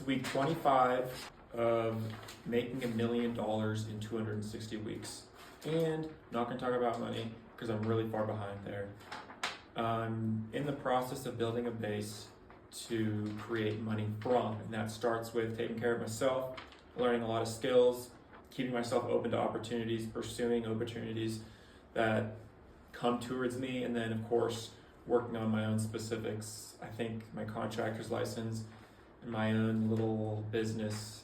week 25 of making $1 million in 260 weeks. And not going to talk about money because I'm really far behind there. I'm in the process of building a base to create money from, and that starts with taking care of myself, learning a lot of skills, keeping myself open to opportunities, pursuing opportunities that come towards me, and then of course working on my own specifics. I think my contractor's license and my own little business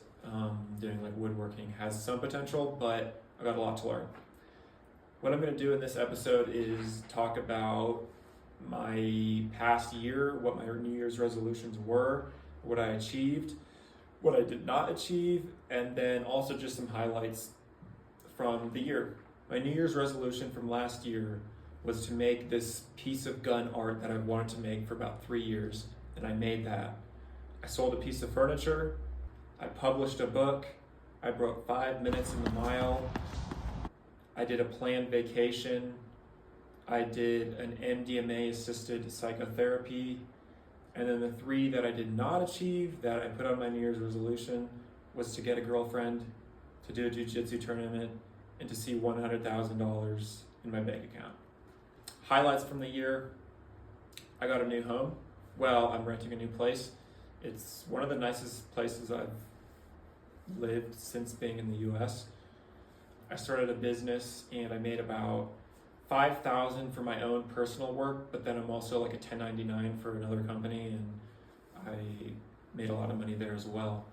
doing like woodworking has some potential, but I got a lot to learn. What I'm going to do in this episode is talk about my past year, what my New Year's resolutions were, what I achieved, what I did not achieve, and then also just some highlights from the year. My New Year's resolution from last year was to make this piece of gun art that I wanted to make for about 3 years, and I made that. I sold a piece of furniture, I published a book, I broke 5 minutes in the mile, I did a planned vacation, I did an MDMA-assisted psychotherapy, and then the 3 that I did not achieve that I put on my New Year's resolution was to get a girlfriend, to do a jiu-jitsu tournament, and to see $100,000 in my bank account. Highlights from the year: I got a new home. Well, I'm renting a new place. It's one of the nicest places I've lived since being in the US. I started a business and I made about $5,000 for my own personal work, but then I'm also like a 1099 for another company, and I made a lot of money there as well.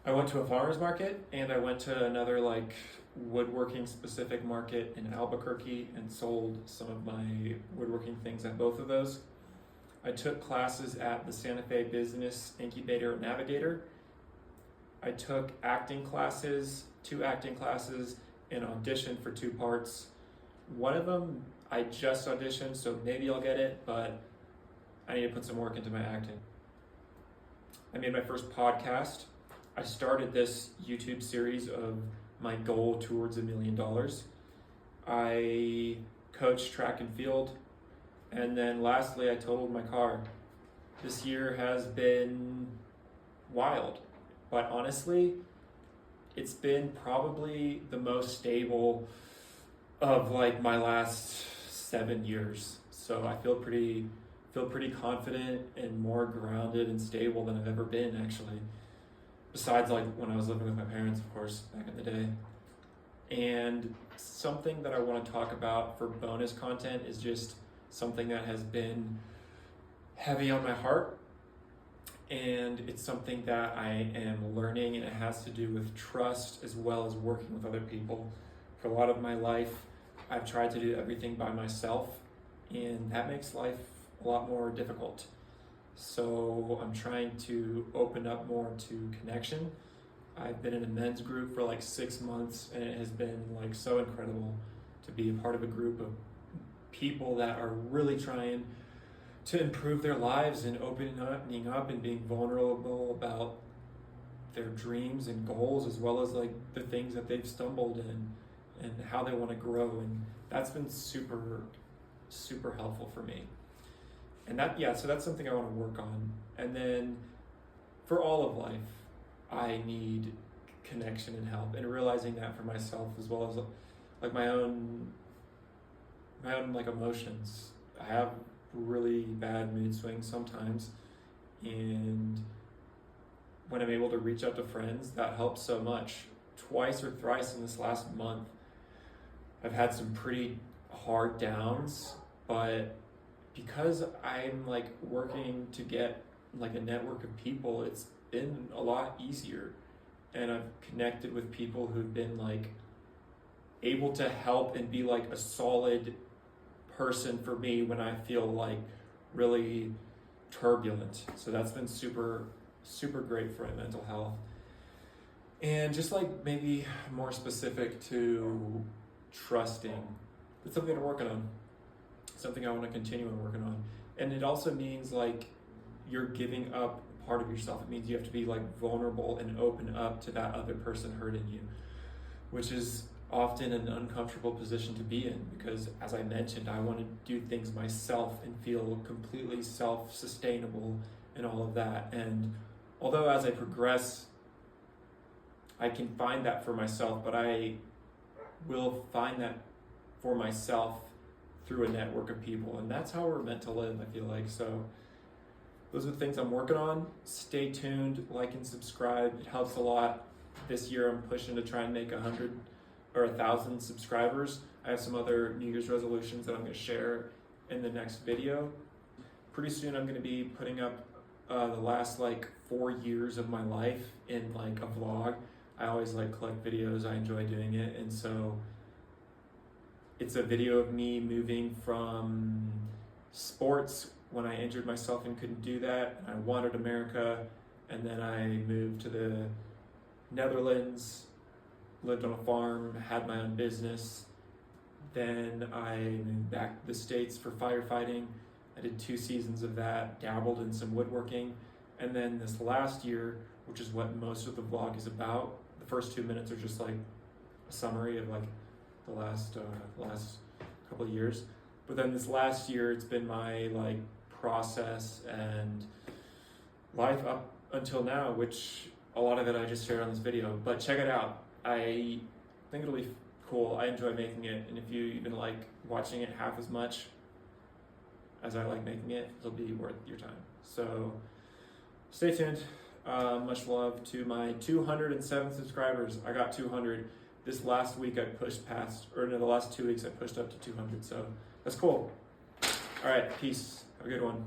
I went to a farmer's market, and I went to another like woodworking specific market in Albuquerque and sold some of my woodworking things at both of those. I took classes at the Santa Fe Business Incubator Navigator. I took acting classes, 2 acting classes, and auditioned for 2 parts. One of them I just auditioned, so maybe I'll get it, but I need to put some work into my acting. I made my first podcast. I started this YouTube series of my goal towards $1 million. I coached track and field. And then lastly, I totaled my car. This year has been wild, but honestly, it's been probably the most stable of like my last 7 years. So I feel pretty confident and more grounded and stable than I've ever been, actually. Besides like when I was living with my parents, of course, back in the day. And something that I want to talk about for bonus content is just something that has been heavy on my heart. And it's something that I am learning, and it has to do with trust as well as working with other people. For a lot of my life, I've tried to do everything by myself, and that makes life a lot more difficult. So I'm trying to open up more to connection. I've been in a men's group for like 6 months, and it has been like so incredible to be a part of a group of people that are really trying to improve their lives and opening up and being vulnerable about their dreams and goals, as well as like the things that they've stumbled in and how they want to grow. And that's been super helpful for me. And so that's something I want to work on. And then for all of life, I need connection and help, and realizing that for myself, as well as like my own like emotions. I have really bad mood swings sometimes, and when I'm able to reach out to friends, that helps so much. Twice or thrice in this last month, I've had some pretty hard downs, but because I'm like working to get like a network of people, it's been a lot easier, and I've connected with people who've been like able to help and be like a solid person for me when I feel like really turbulent. So that's been super great for my mental health. And just like maybe more specific to trusting, it's something I'm working on, something I want to continue on working on. And it also means like you're giving up part of yourself. It means you have to be like vulnerable and open up to that other person hurting you, which is often an uncomfortable position to be in, because as I mentioned, I want to do things myself and feel completely self-sustainable and all of that. And although as I progress, I can find that for myself, but I will find that for myself through a network of people, and that's how we're meant to live, I feel like. So those are the things I'm working on. Stay tuned, like and subscribe. It helps a lot. This year I'm pushing to try and make 100 or 1,000 subscribers. I have some other New Year's resolutions that I'm going to share in the next video. Pretty soon I'm going to be putting up the last like 4 years of my life in like a vlog. I always like collect videos. I enjoy doing it, and so it's a video of me moving from sports when I injured myself and couldn't do that. I wandered America, and then I moved to the Netherlands, lived on a farm, had my own business. Then I moved back to the States for firefighting. I did 2 seasons of that, dabbled in some woodworking. And then this last year, which is what most of the vlog is about, the first 2 minutes are just like a summary of like the last couple of years. But then this last year, it's been my like process and life up until now, which a lot of it I just shared on this video. But check it out. I think it'll be cool. I enjoy making it, and if you even like watching it half as much as I like making it, it'll be worth your time. So stay tuned. Much love to my 207 subscribers. I got 200. This last week I pushed past, or no, the last 2 weeks I pushed up to 200. So that's cool. All right, peace. Have a good one.